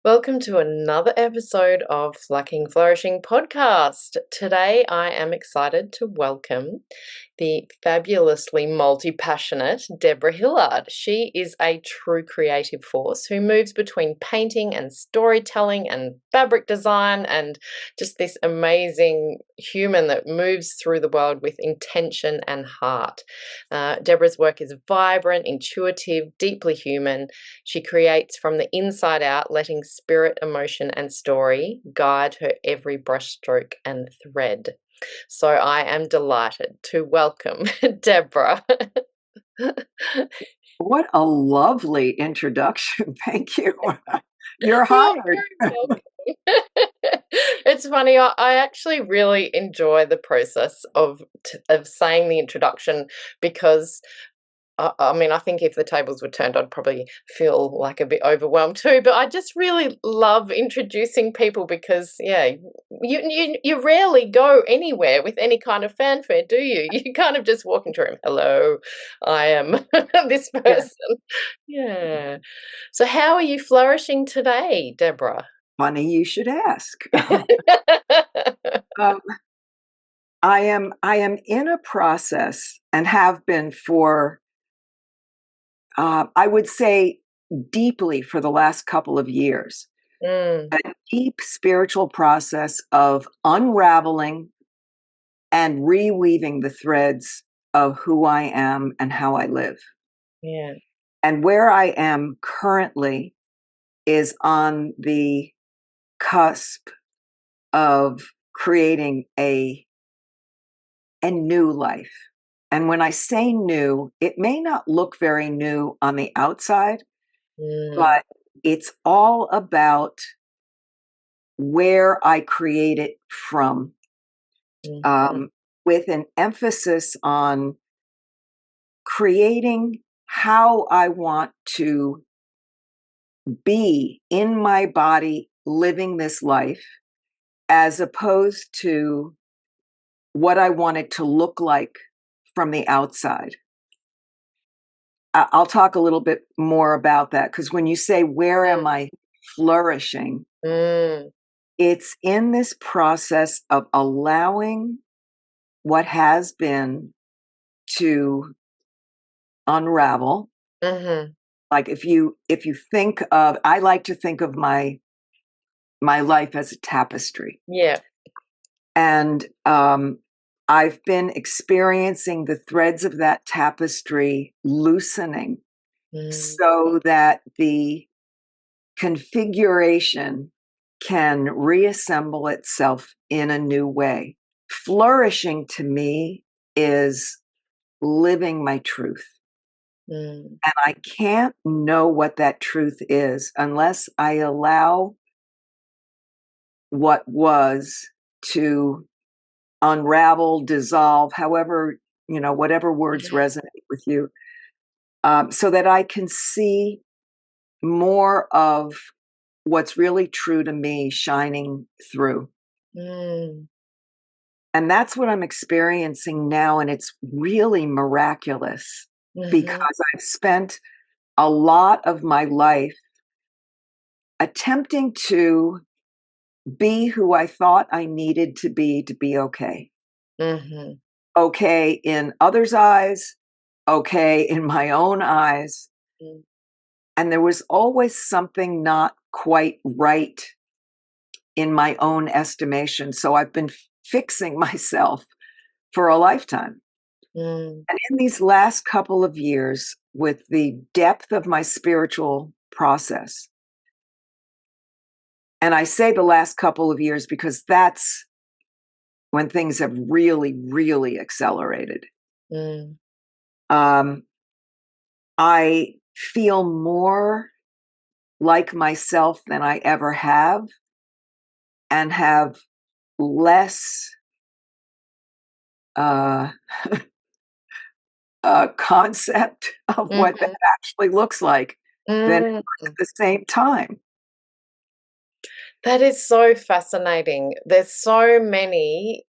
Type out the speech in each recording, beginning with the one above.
Welcome to another episode of Flacking Flourishing podcast. Today I am excited to welcome the fabulously multi-passionate Debra Hillard. She is a true creative force who moves between painting and storytelling and fabric design and just this amazing human that moves through the world with intention and heart. Debra's work is vibrant, intuitive, deeply human. She creates from the inside out, letting spirit, emotion, and story guide her every brushstroke and thread. So I am delighted to welcome Debra. What a lovely introduction. Thank you. You're You're hired. very welcome. It's funny, I actually really enjoy the process of saying the introduction because I mean, I think if the tables were turned, I'd probably feel like a bit overwhelmed too. But I just really love introducing people because, yeah, you rarely go anywhere with any kind of fanfare, do you? You kind of just walk into a room. Hello, I am this Yeah, person. Yeah. So, how are you flourishing today, Debra? funny you should ask. Um, I am in a process and have been for I would say deeply for the last couple of years. Mm, A deep spiritual process of unraveling and reweaving the threads of who I am and how I live. yeah. And where I am currently is on the cusp of creating a new life. And when I say new, it may not look very new on the outside, Mm, but it's all about where I create it from, mhm, um, with an emphasis on creating how I want to be in my body living this life, as opposed to what I want it to look like from the outside. I'll talk a little bit more about that because when you say, where mm, am I flourishing? mm, It's in this process of allowing what has been to unravel. mhm. Like if you think of, I like to think of my life as a tapestry. Yeah. And I've been experiencing the threads of that tapestry loosening Mm, so that the configuration can reassemble itself in a new way. Flourishing to me is living my truth. mm. And I can't know what that truth is unless I allow what was to unravel, dissolve, however, whatever words Yeah. resonate with you, so that I can see more of what's really true to me shining through. Mm, And that's what I'm experiencing now. And it's really miraculous mhm, because I've spent a lot of my life attempting to be who I thought I needed to be okay. mhm, Okay in others' eyes, okay in my own eyes. mm, And there was always something not quite right in my own estimation. So I've been fixing myself for a lifetime. mm, And in these last couple of years, with the depth of my spiritual process, and I say the last couple of years because that's when things have really, really accelerated. mm, Um, I feel more like myself than I ever have, and have less uh, concept of what that mhm, actually looks like than it mm. was at the same time. That is so fascinating. There's so many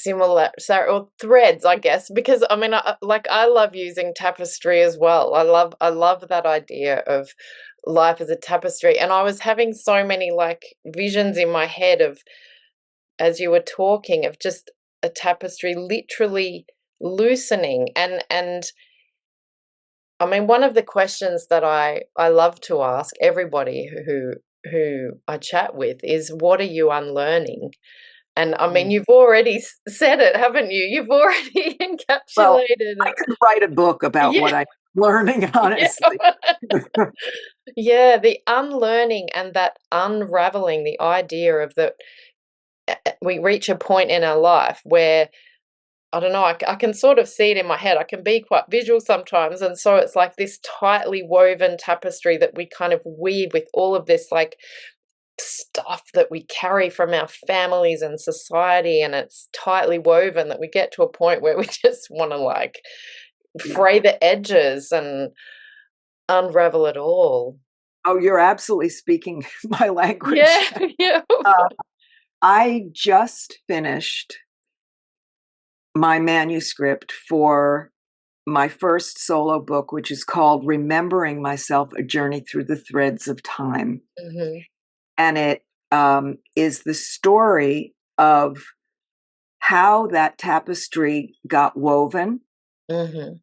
or threads, I guess, because I mean, like I love using tapestry as well. I love that idea of life as a tapestry, and I was having so many, like, visions in my head of, as you were talking, of just a tapestry literally loosening, and I mean, one of the questions that I love to ask everybody who I chat with is, "What are you unlearning?" And, I mean, Mm. you've already said it, haven't you? You've already Well, encapsulated I it. could write a book about Yeah, what I'm learning, yeah. honestly. Yeah, the unlearning and that unraveling, the idea of that we reach a point in our life where, I don't know, I can sort of see it in my head. I can be quite visual sometimes, and so it's like this tightly woven tapestry that we kind of weave with all of this, like, stuff that we carry from our families and society, and it's tightly woven that we get to a point where we just wanna, like, Yeah. fray the edges and unravel it all. Oh, you're absolutely speaking my Yeah, language. yeah. Uh, I just finished my manuscript for my first solo book, which is called Remembering Myself: A Journey Through the Threads of Time. Mhm, And it is the story of how that tapestry got woven, mhm,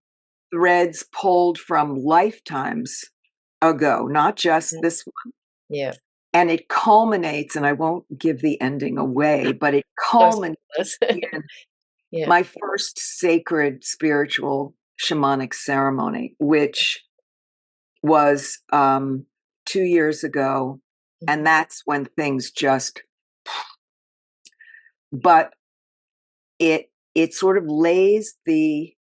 threads pulled from lifetimes ago, not just mm, this. yeah. And it culminates, and I won't give the ending away, but it No culminates spoilers. in Yeah. my first sacred spiritual shamanic ceremony, which was 2 years ago. And Mhm, that's when things just, but it sort of lays the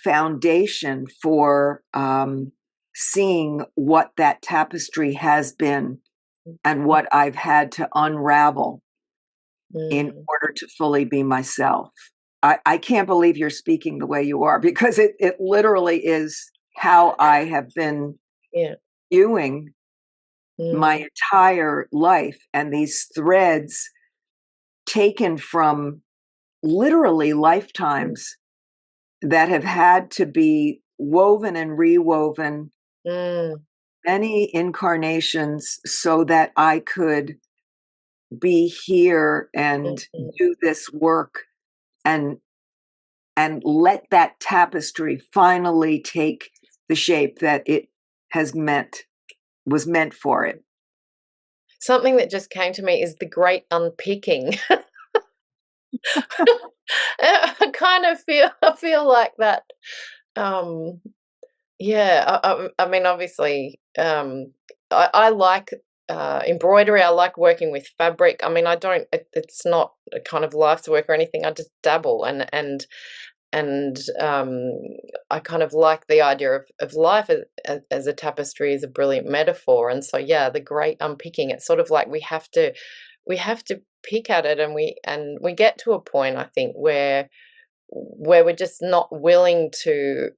foundation for seeing what that tapestry has been and what I've had to unravel in mm, order to fully be myself. I can't believe you're speaking the way you are, because it literally is how I have been yeah, viewing my mm, entire life, and these threads taken from literally lifetimes that have had to be woven and rewoven mm, many incarnations so that I could be here and mhm. do this work, and let that tapestry finally take the shape that it has meant was meant for it. Something that just came to me is the great unpicking. I kind of I feel like that, um, yeah, I mean, obviously, I like, embroidery, I like working with fabric. I mean, I don't it's not a kind of life's work or anything, I just dabble, and I kind of like the idea of life as a tapestry is a brilliant metaphor, and so, yeah, the great unpicking, it's sort of like we have to pick at it, and we get to a point, I think, where we're just not willing to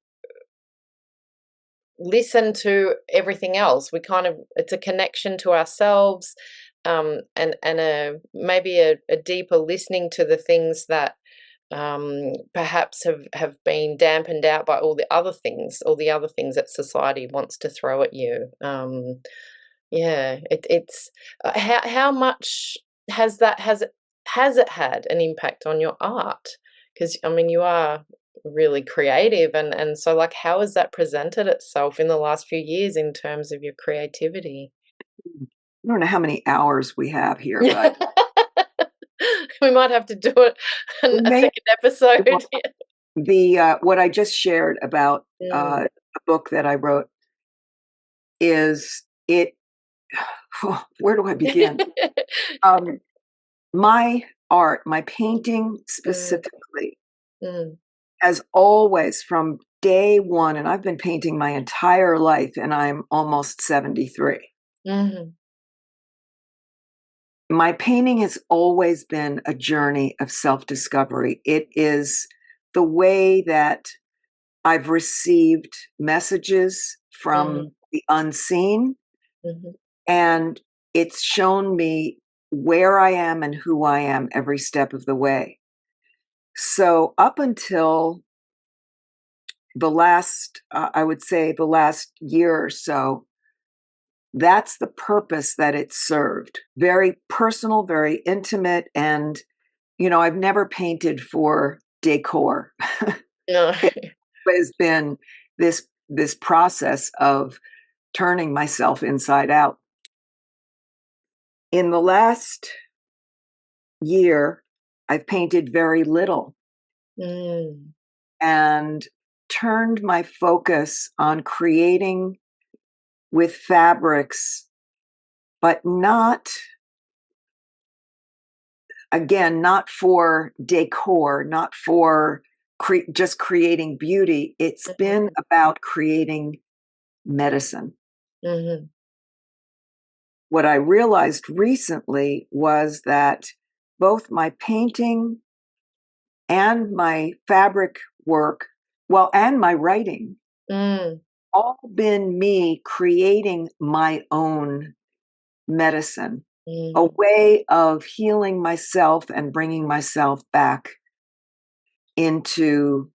listen to everything else. We kind of it's a connection to ourselves, and a maybe a deeper listening to the things that perhaps have been dampened out by all the other things that society wants to throw at you. Yeah, it's how much has it had an impact on your art? Because I mean, you are really creative, and so like, how has that presented itself in the last few years in terms of your creativity? I don't know how many hours we have here, but We might have to do it we a may second episode. the what I just shared about Mm. a book that I wrote is it. Where do I begin? Um, my art, my painting Mm, specifically, mm, has always, from day one, and I've been painting my entire life, and I'm almost 73. mhm, My painting has always been a journey of self discovery. It is the way that I've received messages mhm, from the unseen, mhm, and it's shown me where I am and who I am every step of the way. So, up until the last, I would say the last year or so, that's the purpose that it served. Very personal, very intimate. And, I've never painted for decor. No. It has been this process of turning myself inside out. In the last year, I've painted very little Mm. and turned my focus on creating with fabrics, but not, again, not for decor, not for just creating beauty. It's been about creating medicine. Mm-hmm. What I realized recently was that both my painting and my fabric work, well, and my writing, Mm. all been me creating my own medicine, a Mm. way of healing myself and bringing myself back into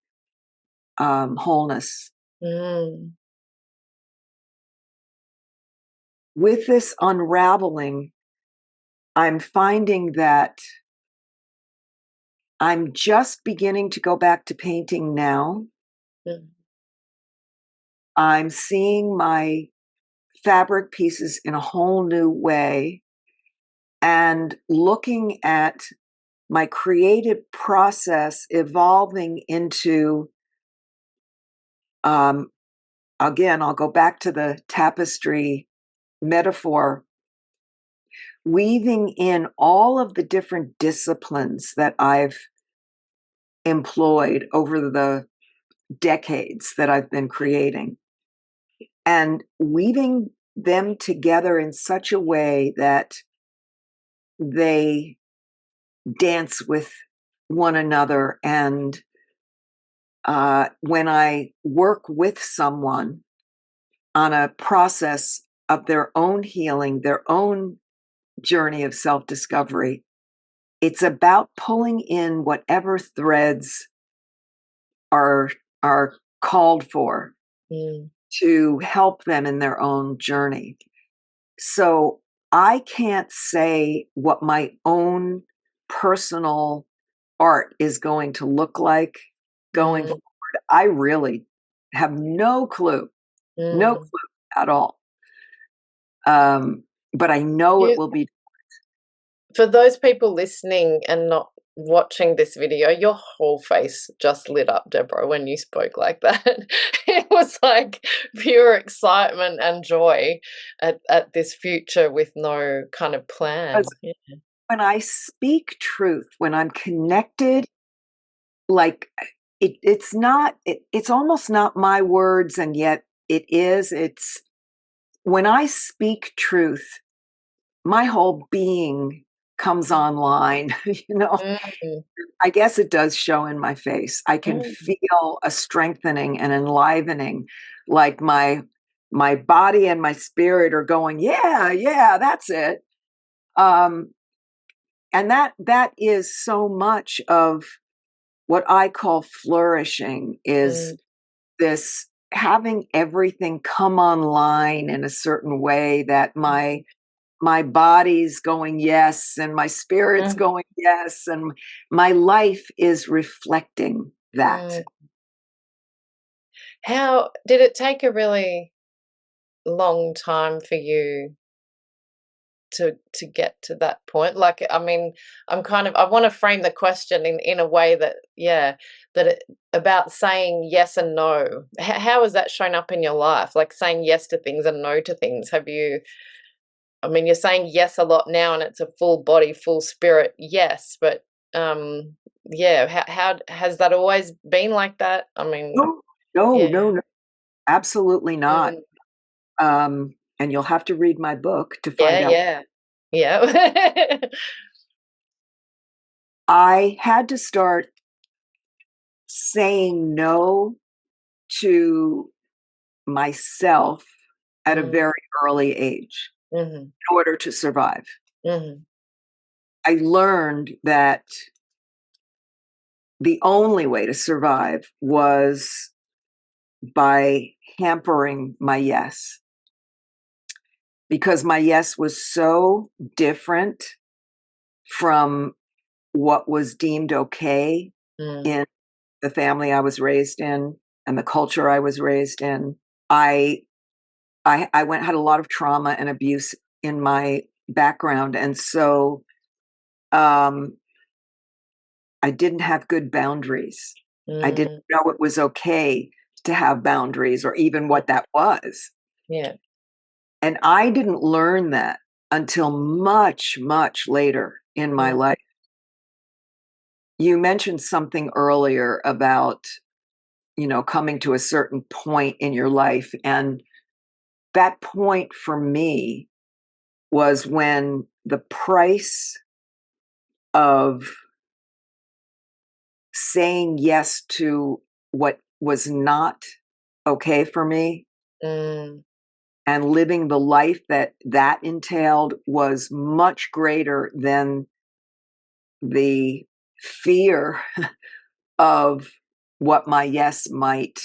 wholeness. Mm. With this unraveling, I'm finding that I'm just beginning to go back to painting now. Mm. I'm seeing my fabric pieces in a whole new way and looking at my creative process evolving into, um, again, I'll go back to the tapestry metaphor, weaving in all of the different disciplines that I've employed over the decades that I've been creating, and weaving them together in such a way that they dance with one another. And when I work with someone on a process of their own healing, their own journey of self discovery, it's about pulling in whatever threads are are called for Mm. to help them in their own journey. So I can't say what my own personal art is going to look like going Mm. forward. I really have no clue, no Mm. clue at all. But I know it You, will be. for those people listening and not watching this video, your whole face just lit up, Deborah, when you spoke like that. It was like pure excitement and joy at this future with no kind of plan. Because when I speak truth, when I'm connected, like it's almost not my words, and yet it is. It's when I speak truth, my whole being comes online. Mm. I guess it does show in my face. I can Mm. feel a strengthening and enlivening, like my body and my spirit are going, yeah, yeah, that's it. Um, and that is so much of what I call flourishing, is Mm. this having everything come online in a certain way that my body's going yes and my spirit's Mm. going yes, and my life is reflecting that. Mm. How did it take a really long time for you to get to that point? Like, I mean, I want to frame the question in a way that, yeah, that about saying yes and no. How has that shown up in your life? Like saying yes to things and no to things. Have you? I mean, you're saying yes a lot now, and it's a full body, full spirit yes. But yeah, how has that always been like that? I mean, No, no, yeah, no, no, absolutely not. mm, And you'll have to read my book to yeah, find out. yeah, yeah. I had to start saying no to myself at a Mm. very early age Mhm. in order to survive. Mhm. I learned that the only way to survive was by hampering my yes, because my yes was so different from what was deemed okay Mm, in the family I was raised in and the culture I was raised in. I I went had a lot of trauma and abuse in my background, and so um, I didn't have good boundaries. I didn't mm, know it was okay to have boundaries or even mm, what that was. yeah. And I didn't learn that until much, much later in my Mm, life. You mentioned something earlier about, coming to a certain point in your life. And that point for me was when the price of saying yes to what was not okay for me mm, and living the life that entailed was much greater than the fear of what my yes might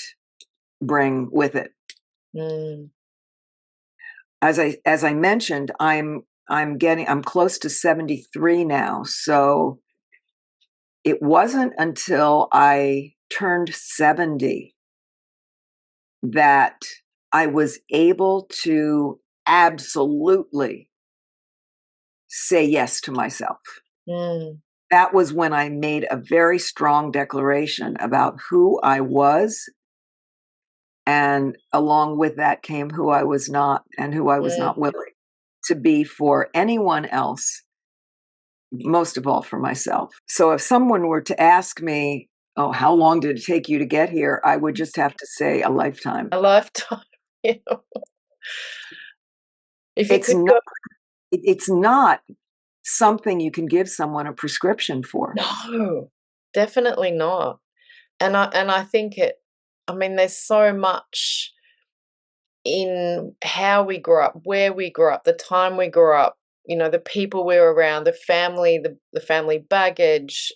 bring with it. mm, As I mentioned, I'm close to 73 now, so it wasn't until I turned 70 that I was able to absolutely say yes to myself. mm, That was when I made a very strong declaration about who I was, and along with that came who I was not and who I was mm. not willing to be for anyone else, most of all for myself. So if someone were to ask me, "Oh, how long did it take you to get here?" I would just have to say a lifetime. A lifetime. Yeah. If you It's could not go it's not something you can give someone a prescription for. no, definitely not. And I think I mean, there's so much in how we grew up, where we grew up, the time we grew up, the people we were around, the family baggage,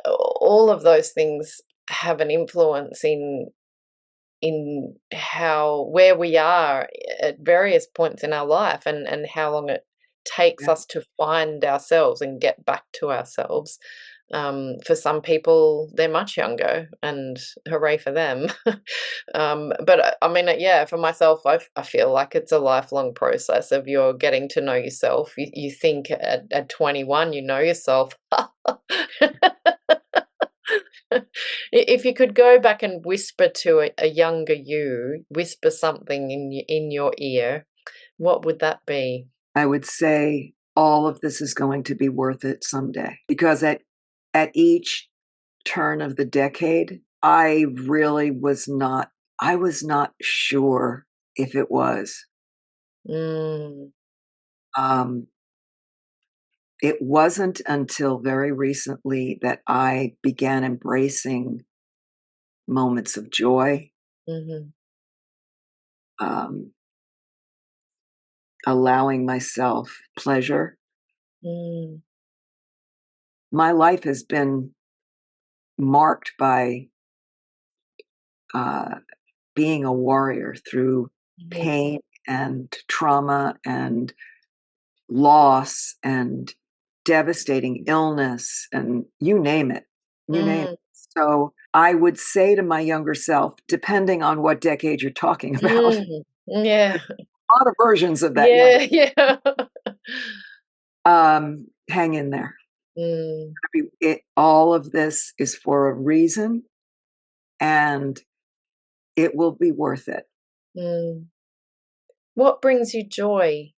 all of those things have an influence in how where we are at various points in our life and how long it takes Yeah, us to find ourselves and get back to ourselves. For some people, they're much younger, and hooray for them. But I mean, yeah, for myself, I feel like it's a lifelong process of you're getting to know yourself. You think at 21, you know yourself. If you could go back and whisper to a younger you, whisper something in your ear, what would that be? I would say all of this is going to be worth it someday, because at each turn of the decade, I was not sure if it was. Mm, Um, it wasn't until very recently that I began embracing moments of joy, mhm, um, allowing myself pleasure. mm, My life has been marked by uh, being a warrior through mhm, pain and trauma and loss and devastating illness and you name it. mm, So I would say to my younger self, depending on what decade you're talking about, mhm. Yeah, a lot of versions of that younger, yeah, yeah. hang in there. Mm, All of this is for a reason, and it will be worth it. mm. What brings you joy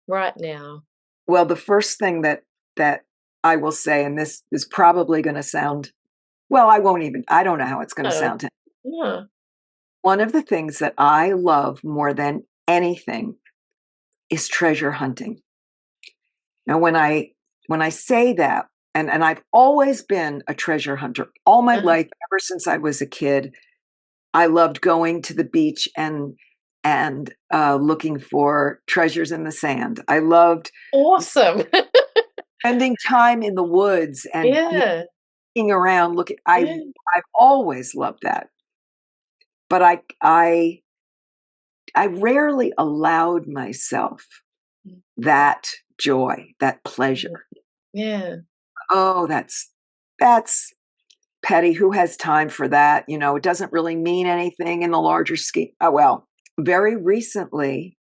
right now? Well, the first thing that I will say, and this is probably going to sound, well, I don't know how it's going to Oh, sound. yeah. One of the things that I love more than anything is treasure hunting. Now, when I say that, and I've always been a treasure hunter all my Uh-huh. life, ever since I was a kid. I loved going to the beach and looking for treasures in the sand. I loved Awesome. spending time in the woods and Yeah, looking around. yeah. I've always loved that. but I rarely allowed myself that joy, that pleasure. Yeah. Oh, that's petty. Who has time for that? It doesn't really mean anything in the larger scheme. Oh, well, very recently,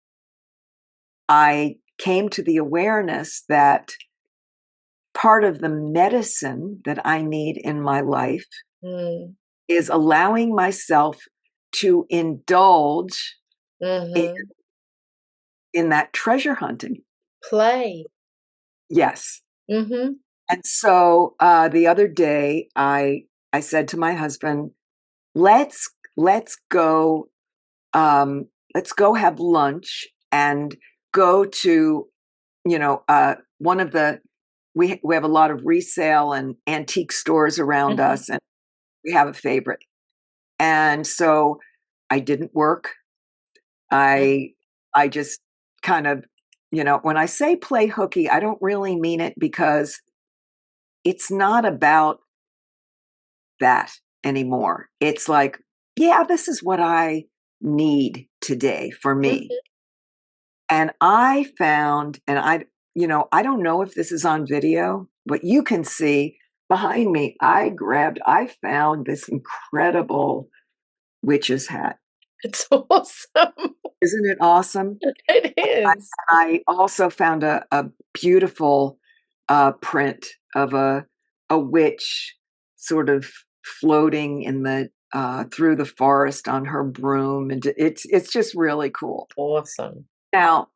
I came to the awareness that part of the medicine that I need in my life Mm. is allowing myself to indulge in, Mhm. in that treasure hunting. Play. Yes. Mhm. And so the other day, I said to my husband, "Let's let's go let's go have lunch and go to one of the we have a lot of resale and antique stores around Mhm. us, and we have a favorite." And so I didn't work. Mm. I just kind of, when I say play hooky, I don't really mean it, because it's not about that anymore. It's like, yeah, this is what I need today for me. Mhm. And I found, and I don't know if this is on video, but you can see behind me, I found this incredible witch's hat. It's awesome. Isn't it awesome? It is. I also found a beautiful print of a witch sort of floating in the through the forest on her broom, and it's just really cool. Awesome. Now,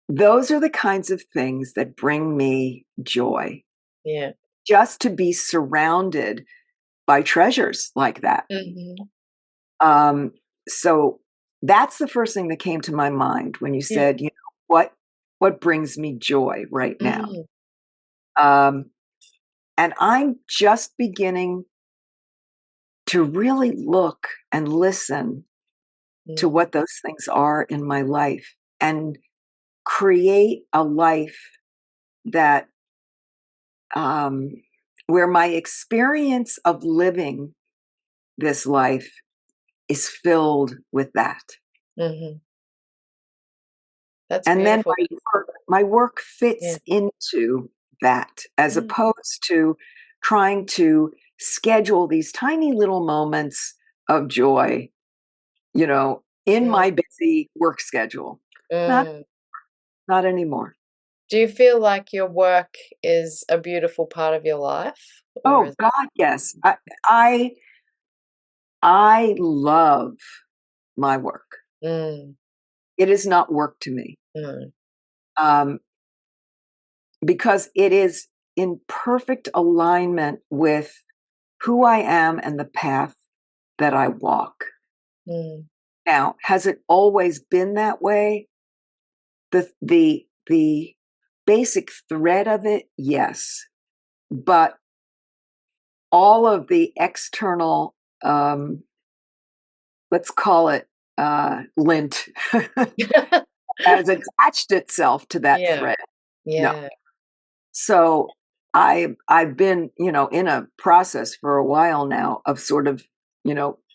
those are the kinds of things that bring me joy. Yeah. Just to be surrounded by treasures like that. Mhm. Um, so that's the first thing that came to my mind when you Yeah. said, what brings me joy right now? Mm. Um, and I'm just beginning to really look and listen to Mm. what those things are in my life, and create a life that um, where my experience of living this life is filled with that. Mhm. That's And then beautiful. my work Yeah. fits into that, as Mm. opposed to trying to schedule these tiny little moments of joy, in Mm. my busy work schedule. Not Mm. not anymore. Do you feel like your work is a beautiful part of your life, or Oh is God, yes. I love my work. Mm. It is not work to me, Mm. um, because it is in perfect alignment with who I am and the path that I walk. Mm. Now, has it always been that way? The basic thread of it, yes. But all of the external, let's call it lint, has attached itself to that Yeah. thread. No. Yeah. So I've been, in a process for a while now of sort of,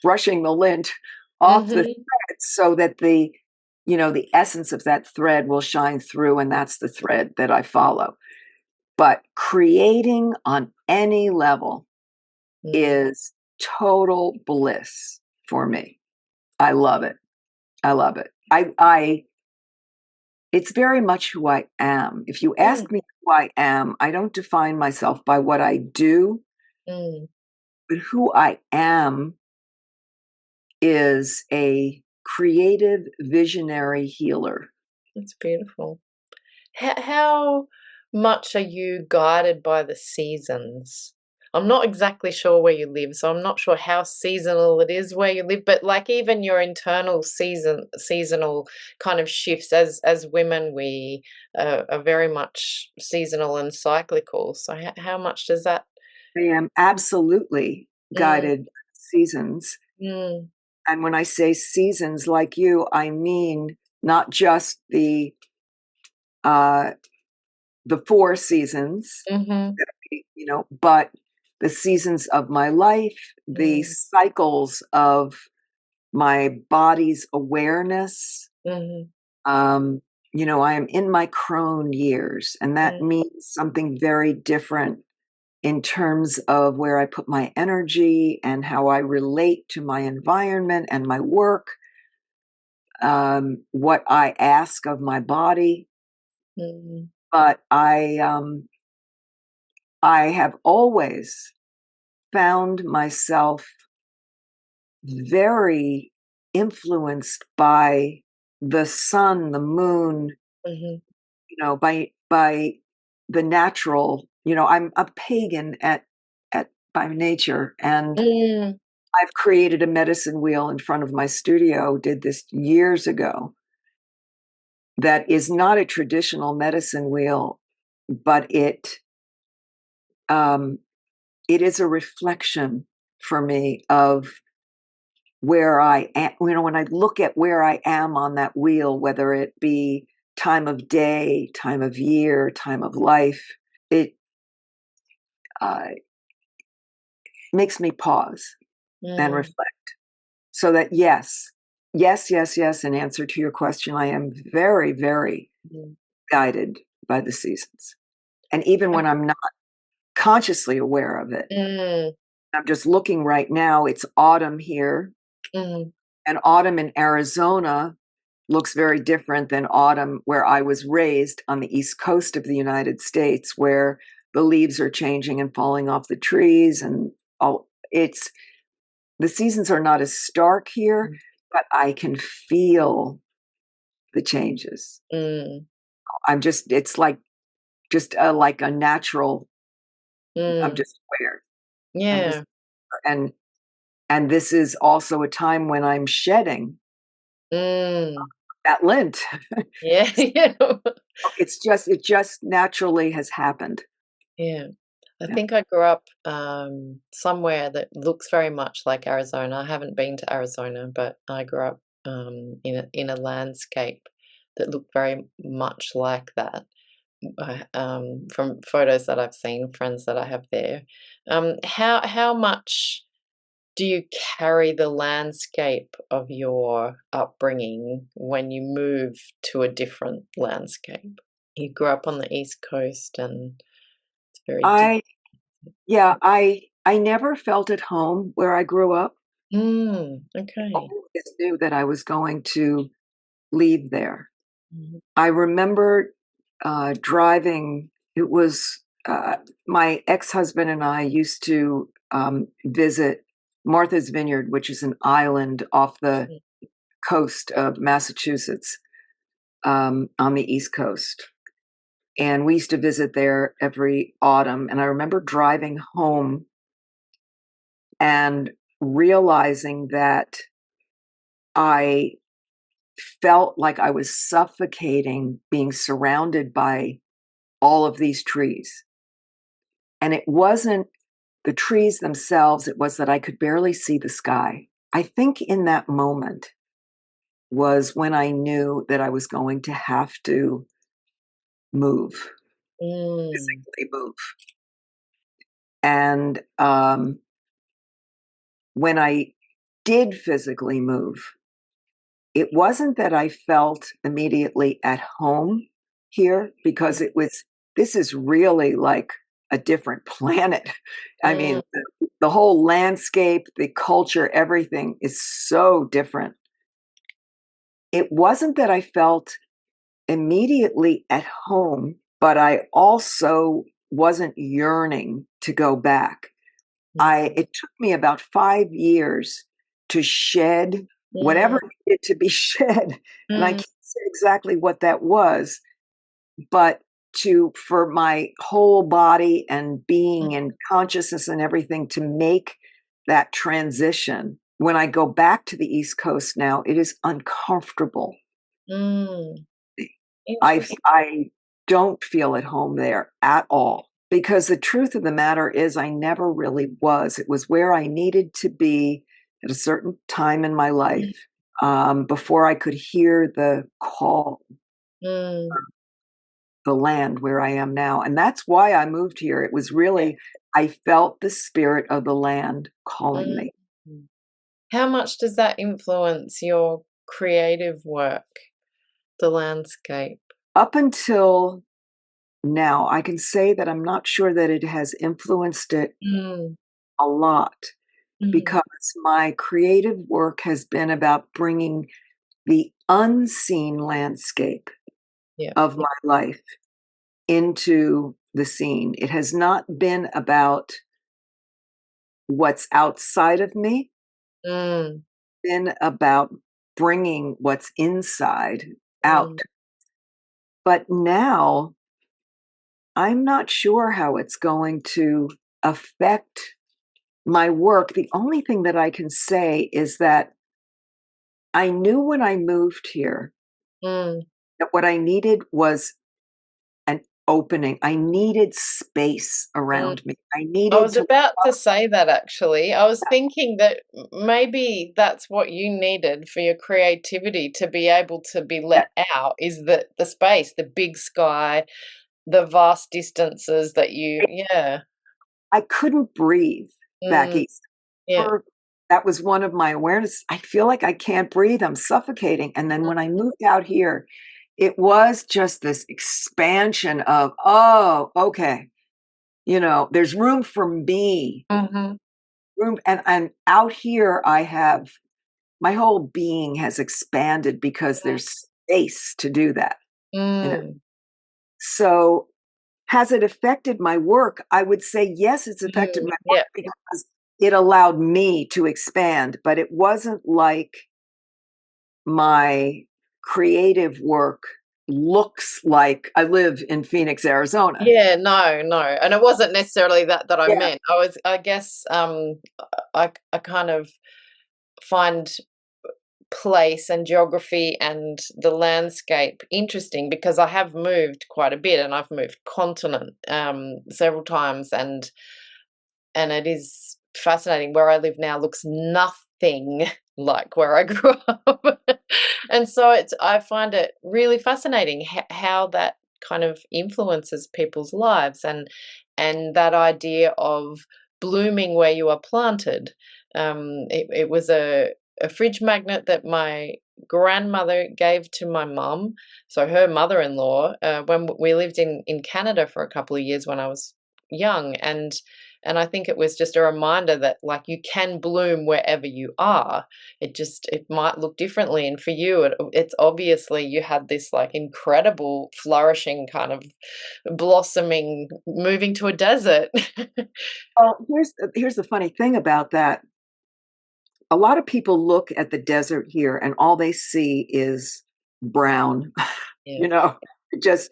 brushing the lint off the Mhm. thread, so that the essence of that thread will shine through, and that's the thread that I follow. But creating on any level Mm. is total bliss for me. I love it. I love it. I It's very much who I am. If you Mm. ask me who I am, I don't define myself by what I do, Mm. but who I am is a creative, visionary healer. That's beautiful. How much are you guided by the seasons? I'm not exactly sure where you live, so I'm not sure how seasonal it is where you live, but like even your internal seasonal kind of shifts as women, we are very much seasonal and cyclical. So how much does that? I am absolutely Mm. guided by seasons. Mm. And when I say seasons like you, I mean not just uh, the four seasons, Mhm. but the seasons of my life, the Mm. cycles of my body's awareness. Mhm. I am in my crone years, and that Mm, means something very different in terms of where I put my energy and how I relate to my environment and my work, what I ask of my body. mm, But I have always found myself very influenced by the sun, the moon, mhm. by the natural. I'm a pagan at by nature, and Mm, I've created a medicine wheel in front of my studio, did this years ago, that is not a traditional medicine wheel, but um, it is a reflection for me of where I am. When I look at where I am on that wheel, whether it be time of day, time of year, time of life, it uh, makes me pause and mm, reflect. So that yes, in answer to your question, I am very, very mm. guided by the seasons. And even when I'm not consciously aware of it, Mm, I'm just looking right now, it's autumn here, mhm, and autumn in Arizona looks very different than autumn where I was raised on the East Coast of the United States, where the leaves are changing and falling off the trees and all. It's The seasons are not as stark here, mm, but I can feel the changes. mm, It's like a natural, I'm mm. just aware. I'm just, Yeah. and this is also a time when I'm shedding Mm. that lint. Yeah, yeah. It just naturally has happened. Yeah. I Yeah. think I grew up, somewhere that looks very much like Arizona. I haven't been to Arizona, but I grew up, in a landscape that looked very much like that, from photos that I've seen, friends that I have there. How much do you carry the landscape of your upbringing when you move to a different landscape? You grew up on the East Coast, and it's very different. I Yeah, I never felt at home where I grew up. I Okay. always knew that I was going to leave there. Mhm, I remember driving. It was my ex-husband and I used to visit Martha's Vineyard, which is an island off the mhm, coast of Massachusetts, on the East Coast. And we used to visit there every autumn. And I remember driving home and realizing that I felt like I was suffocating being surrounded by all of these trees. And it wasn't the trees themselves, it was that I could barely see the sky. I think in that moment was when I knew that I was going to have to move, mm, physically move. And when I did physically move, it wasn't that I felt immediately at home here, because this is really like a different planet. I mm, mean, the whole landscape, the culture, everything is so different. It wasn't that I felt immediately at home, but I also wasn't yearning to go back. mm, It took me about 5 years to shed whatever mm, needed to be shed, and I mm, can't say exactly what that was, but to for my whole body and being and consciousness and everything to make that transition. When I go back to the East Coast now, it is uncomfortable. mm. I Interest I don't feel at home there at all, because the truth of the matter is I never really was. It was where I needed to be at a certain time in my life, before I could hear the call, mm, the land where I am now, and that's why I moved here. It was yeah, really, I felt the spirit of the land calling mm, me. mm. How much does that influence your creative work, the landscape? Up until now, I can say that I'm not sure that it has influenced it Mm, a lot mhm. because my creative work has been about bringing the unseen landscape Yeah. of my life into the scene. It has not been about what's outside of me, Mm, been about bringing what's inside out. mm, But now I'm not sure how it's going to affect my work. The only thing that I can say is that I knew when I moved here mm. that what I needed was an opening. I needed space Mm. around me. I I needed was to. about to say that actually. I was thinking that maybe that's what you needed for your creativity to be able to be let out is the space, the big sky, the vast distances that you yeah. I couldn't breathe back Mm, east. yeah. For that was one of my awareness. I feel like I can't breathe. I'm suffocating. And then when I moved out here, it was just this expansion of, oh, okay, there's room for me. Mhm. Room and out here I have my whole being has expanded because there's space to do that, you know. Mm, So has it affected my work? I would say yes, it's affected my work yeah. because it allowed me to expand, but it wasn't like my creative work looks like I live in Phoenix, Arizona. Yeah, no, no, and it wasn't necessarily that I Yeah. meant. I guess, I kind of find place and geography and the landscape interesting because I have moved quite a bit and I've moved continent, several times, and it is fascinating. Where I live now looks nothing like where I grew up. And so I find it really fascinating how that kind of influences people's lives and that idea of blooming where you are planted. It was a fridge magnet that my grandmother gave to my mum, so her mother-in-law, when we lived in Canada for a couple of years when I was young, and I think it was just a reminder that, like, you can bloom wherever you are. It might look differently, and for you, it's obviously you had this, like, incredible flourishing kind of blossoming, moving to a desert. Well, here's the funny thing about that. A lot of people look at the desert here and all they see is brown, Yeah. you know, just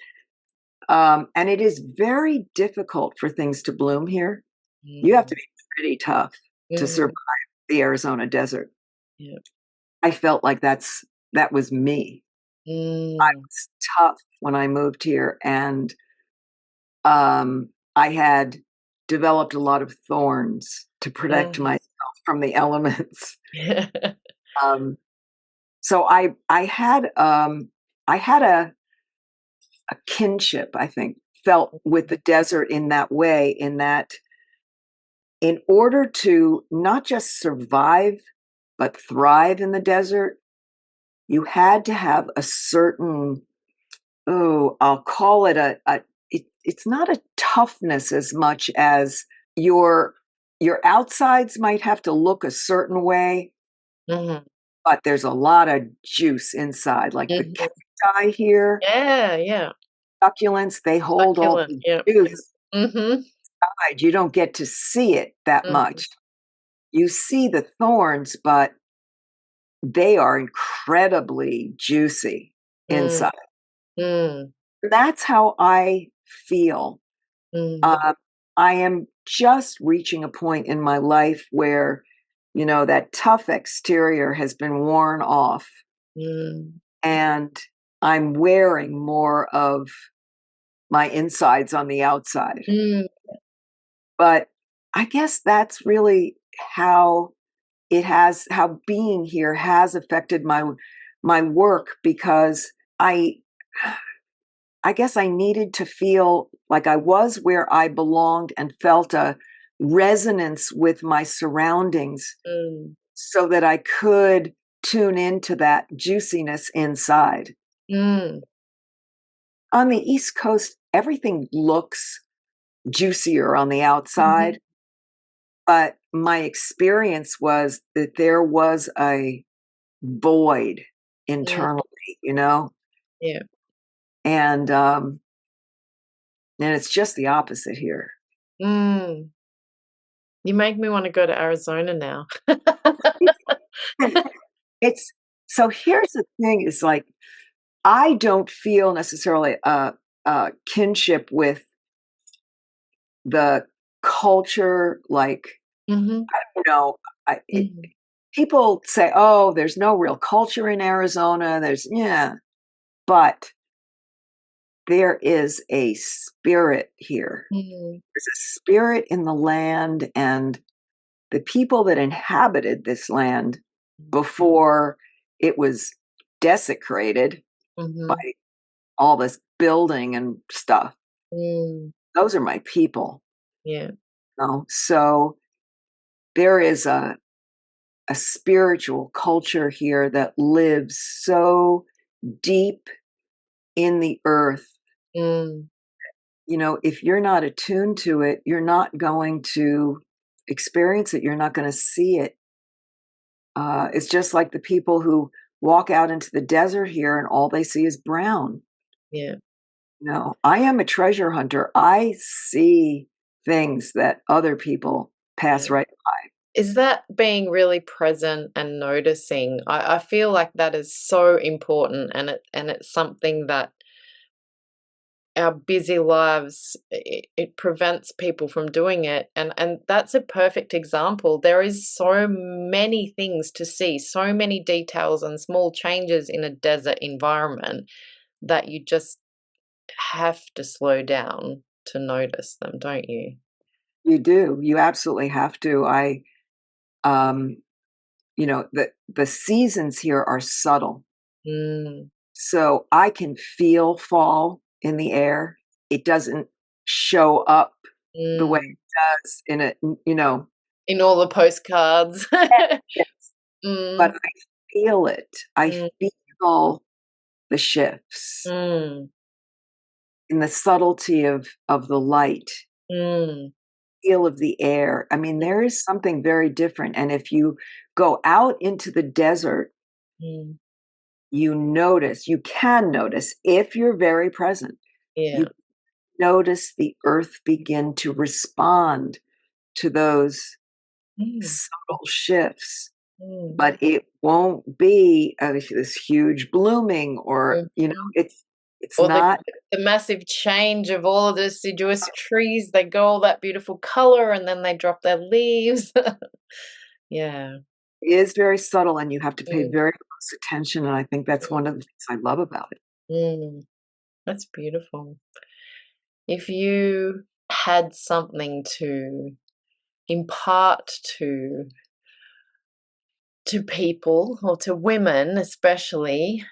and it is very difficult for things to bloom here. You have to Mm. be pretty tough to survive Mhm. the Arizona desert. Yeah. I felt like that was me. I Mm. was tough when I moved here, and I had developed a lot of thorns to protect Mhm. myself from the elements. Um, so I had a kinship, I think, felt with the desert in that way, in that in order to not just survive, but thrive in the desert, you had to have a certain, oh, I'll call it it's not a toughness as much as your your outsides might have to look a certain way, Mhm. but there's a lot of juice inside. Like the Mhm. cacti here, Yeah, yeah. succulents, they hold all Succulent, the yeah. juice Mhm. inside. You don't get to see it that Mhm. much. You see the thorns, but they are incredibly juicy Mm. inside. Mm. That's how I feel. Mm. Uh, I am just reaching a point in my life where, that tough exterior has been worn off, Mm. and I'm wearing more of my insides on the outside. Mm. But I guess that's really how how being here has affected my work because I I guess I needed to feel like I was where I belonged and felt a resonance with my surroundings Mm. so that I could tune into that juiciness inside. Mm. On the East Coast, everything looks juicier on the Mhm. outside, but my experience was that there was a void Mm. internally, you know? Yeah. And it's just the opposite here. Mm. You make me wanna go to Arizona now. It's so here's the thing is like I don't feel necessarily a kinship with the culture. Like, Mhm. you know, Mhm. people say, "Oh, there's no real culture in Arizona." There's yeah, but there is a spirit here. Mm. There's a spirit in the land, and the people that inhabited this land before it was desecrated by Mhm. all this building and stuff. Mm. Those are my people, Yeah. you know? So there is a spiritual culture here that lives so deep in the earth. Mm. You know, if you're not attuned to it, you're not going to experience it. You're not going to see it. It's just like the people who walk out into the desert here and all they see is brown. Yeah. No, I am a treasure hunter. I see things that other people pass Yeah. right. Is that being really present and noticing? I feel like that is so important, and it's something that our busy lives, it prevents people from doing it, and that's a perfect example. There is so many things to see, so many details and small changes in a desert environment that you just have to slow down to notice them, don't you? You do. You absolutely have to. Um, the seasons here are subtle. Mm, So I can feel fall in the air. It doesn't show up the way mm. it does in a. In all the postcards. Yes, but Mm, I feel it. I mm, feel the shifts mm, in the subtlety of the light, mm, feel of the air. I mean, there is something very different. And if you go out into the desert, mm. you can notice if you're very present, Yeah. you notice the earth begin to respond to those Mm, subtle shifts. mm, But it won't be this huge blooming or, mhm. it's Or not the massive change of all of the deciduous trees, they go all that beautiful color and then they drop their leaves. Yeah. it is very subtle and you have to pay Mm, very close attention. And I think that's one of the things I love about it. mm. That's beautiful. If you had something to impart to people or to women especially,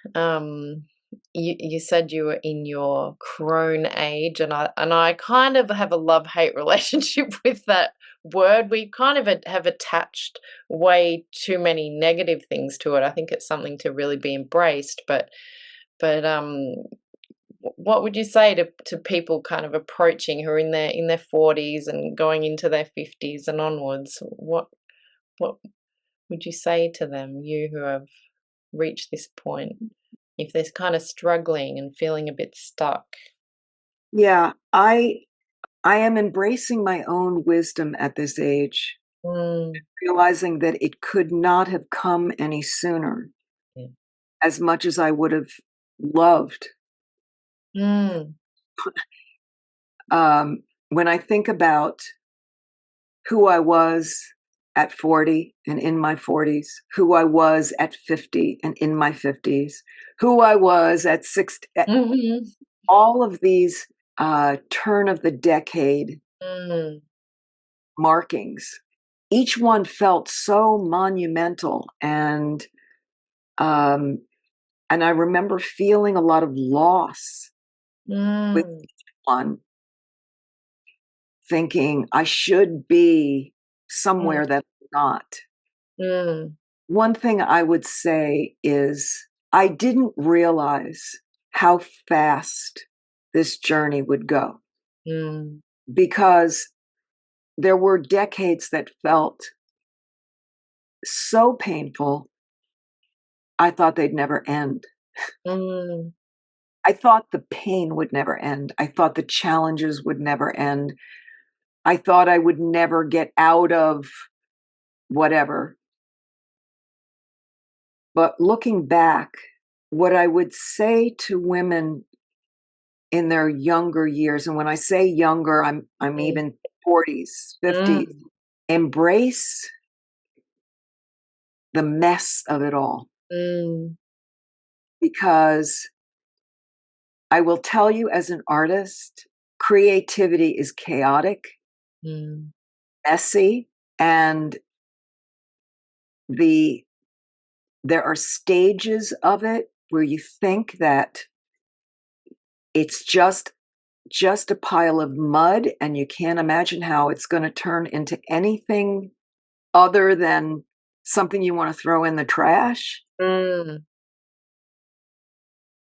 you said you were in your crone age, and I kind of have a love-hate relationship with that word. We kind of have attached way too many negative things to it. I think it's something to really be embraced, but what would you say to people kind of approaching who are in their 40s and going into their 50s and onwards? What would you say to them, you who have reached this point, if they're kind of struggling and feeling a bit stuck? Yeah, I am embracing my own wisdom at this age, Mm, realizing that it could not have come any sooner yeah. as much as I would have loved. Mm, When I think about who I was at 40 and in my 40s, who I was at 50 and in my 50s, who I was at 60, mhm, all of these turn of the decade mm, markings, each one felt so monumental. Um, and I remember feeling a lot of loss with mm, each one, thinking I should be mm, somewhere that I'm not. Mm, One thing I would say is I didn't realize how fast this journey would go mm, because there were decades that felt so painful, I thought they'd never end. mm, I thought the pain would never end. I thought the challenges would never end. I thought I would never get out of whatever. But looking back, what I would say to women in their younger years, and when I say younger, I'm mm, even 40s, 50s, mm, embrace the mess of it all. mm, Because I will tell you as an artist, creativity is chaotic, mm, messy, and the there are stages of it where you think that it's just a pile of mud and you can't imagine how it's going to turn into anything other than something you want to throw in the trash. mm,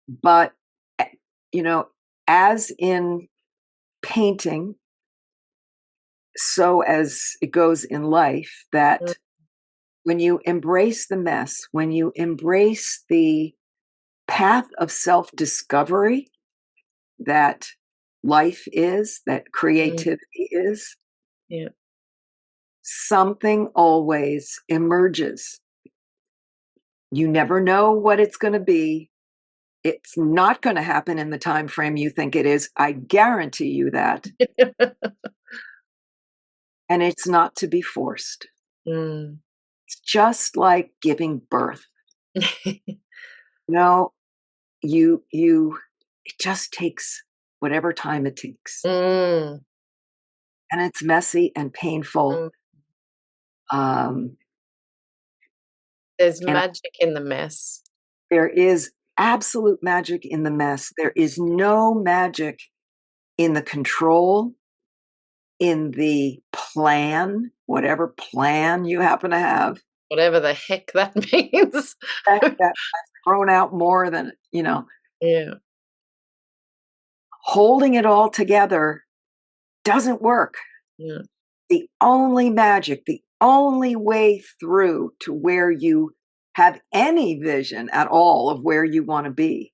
But eh, you know, as in painting, so as it goes in life, mm, that when you embrace the mess, when you embrace the path of self discovery that life is, that mm, creativity is, yeah. something always emerges. You never know what it's going to be. It's not going to happen in the time frame you think it is. I guarantee you that. And it's not to be forced. Mm. It's just like giving birth. No, you it just takes whatever time it takes. Mm, And it's messy and painful. mm. Um, There's and magic in the mess. there is absolute magic in the mess. There is no magic in the control, in the plan, whatever plan you happen to have. Whatever the heck that means. That's thrown out more than, Yeah, holding it all together doesn't work. yeah, The only magic, the only way through to where you have any vision at all of where you want to be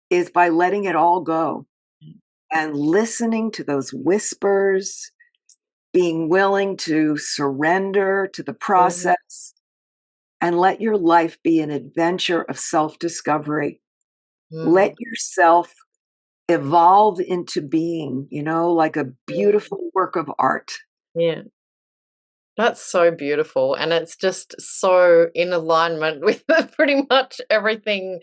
is by letting it all go and listening to those whispers, being willing to surrender to the mm, process and let your life be an adventure of self discovery. Let mm, yourself evolve into being, like a mm, beautiful work of art. yeah. That's so beautiful, and it's just so in alignment with pretty much everything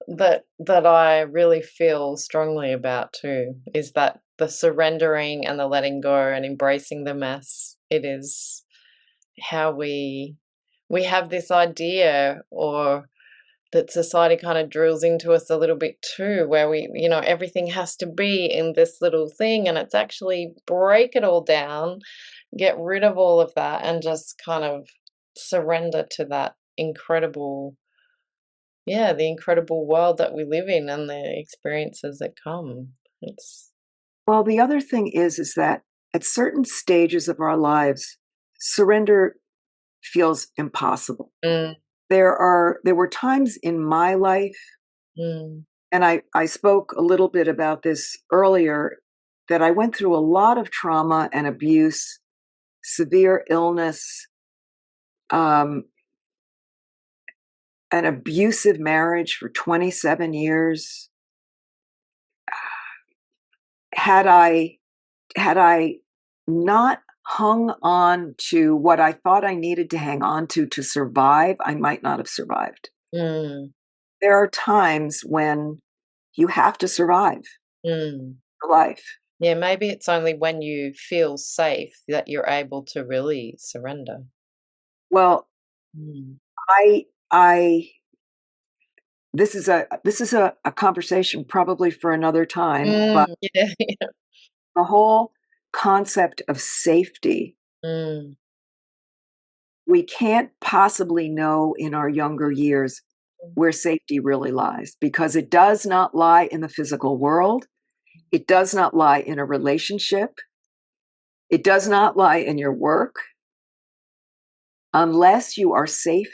that I really feel strongly about too, is that the surrendering and the letting go and embracing the mess. It is how we have this idea or that society kind of drills into us a little bit too, where everything has to be in this little thing, and it's actually break it all down, get rid of all of that, and just kind of surrender to that incredible, yeah, the incredible world that we live in and the experiences that come. It's Well, the other thing is that at certain stages of our lives, surrender feels impossible. mm, There were times in my life, mm, and I spoke a little bit about this earlier, that I went through a lot of trauma and abuse, severe illness, um, an abusive marriage for 27 years. Had I not hung on to what I thought I needed to hang on to survive, I might not have survived. mm, There are times when you have to survive mm. for life. Yeah, maybe it's only when you feel safe that you're able to really surrender. Well, Mm. I this is a conversation probably for another time, but Yeah, yeah. the whole concept of safety Mm, we can't possibly know in our younger years where safety really lies, because it does not lie in the physical world. It does not lie in a relationship. It does not lie in your work. Unless you are safe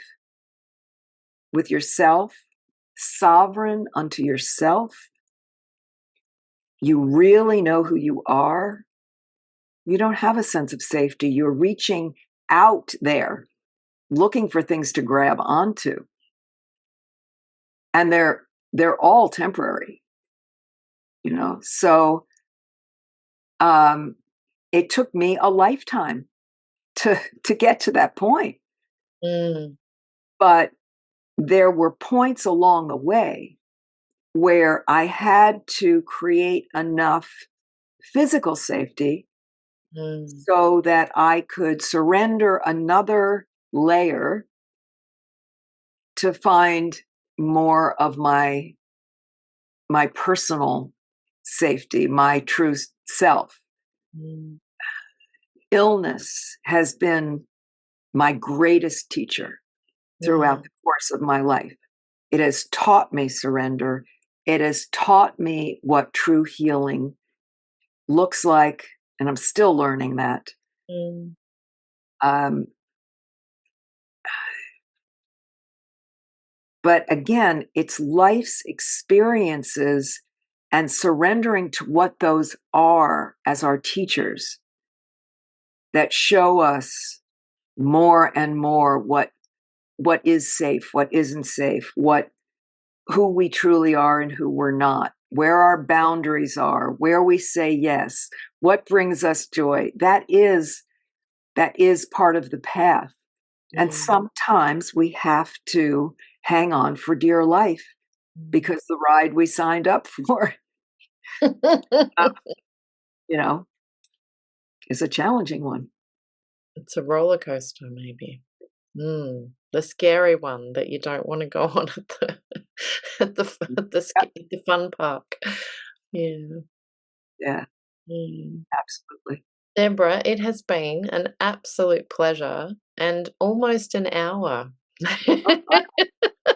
with yourself, sovereign unto yourself, you really know who you are, you don't have a sense of safety. You're reaching out there, looking for things to grab onto. And they're all temporary, you know. So it took me a lifetime to get to that point. But there were points along the way where I had to create enough physical safety so that I could surrender another layer to find more of my personal safety, my true self. Illness has been my greatest teacher throughout the course of my life. It has taught me surrender. It has taught me what true healing looks like, and I'm still learning that. But again, it's life's experiences and surrendering to what those are as our teachers that show us more and more what is safe, what isn't safe, who we truly are and who we're not, where our boundaries are, where we say yes, what brings us joy. That is part of the path. And sometimes we have to hang on for dear life because the ride we signed up for, you know, is a challenging one. It's a roller coaster, maybe. The scary one that you don't want to go on at the fun park. Yeah. Yeah, Mm. absolutely. Debra, it has been an absolute pleasure and almost an hour.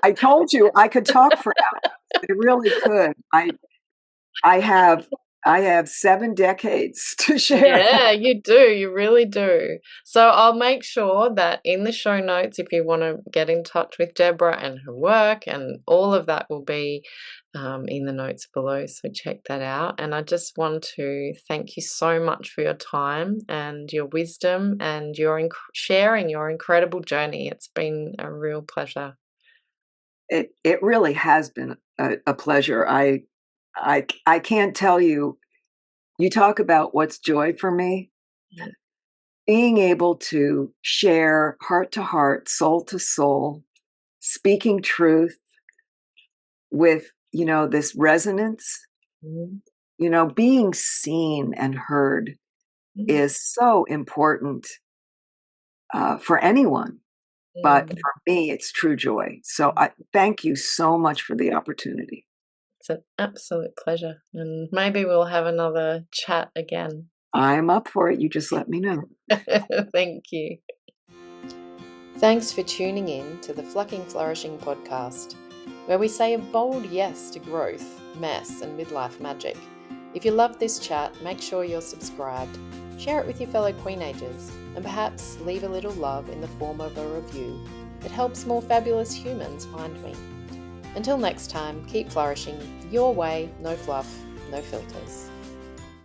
I told you I could talk for hours. I really could. I have 7 decades to share. Yeah, you do. You really do. So I'll make sure that in the show notes, if you want to get in touch with Debra and her work, and all of that will be in the notes below. So check that out. And I just want to thank you so much for your time and your wisdom and your sharing your incredible journey. It's been a real pleasure. It really has been a pleasure. I can't tell you. You talk about what's joy for me. Being able to share heart to heart, soul to soul, speaking truth with, this resonance, being seen and heard is so important for anyone. But for me, it's true joy. So I thank you so much for the opportunity. It's an absolute pleasure. And maybe we'll have another chat again. I'm up for it. You just let me know. Thank you. Thanks for tuning in to the Flacking Flourishing podcast, where we say a bold yes to growth, mess, and midlife magic. If you love this chat, make sure you're subscribed, share it with your fellow queenagers, and perhaps leave a little love in the form of a review. It helps more fabulous humans find me. Until next time, keep flourishing your way, no fluff, no filters.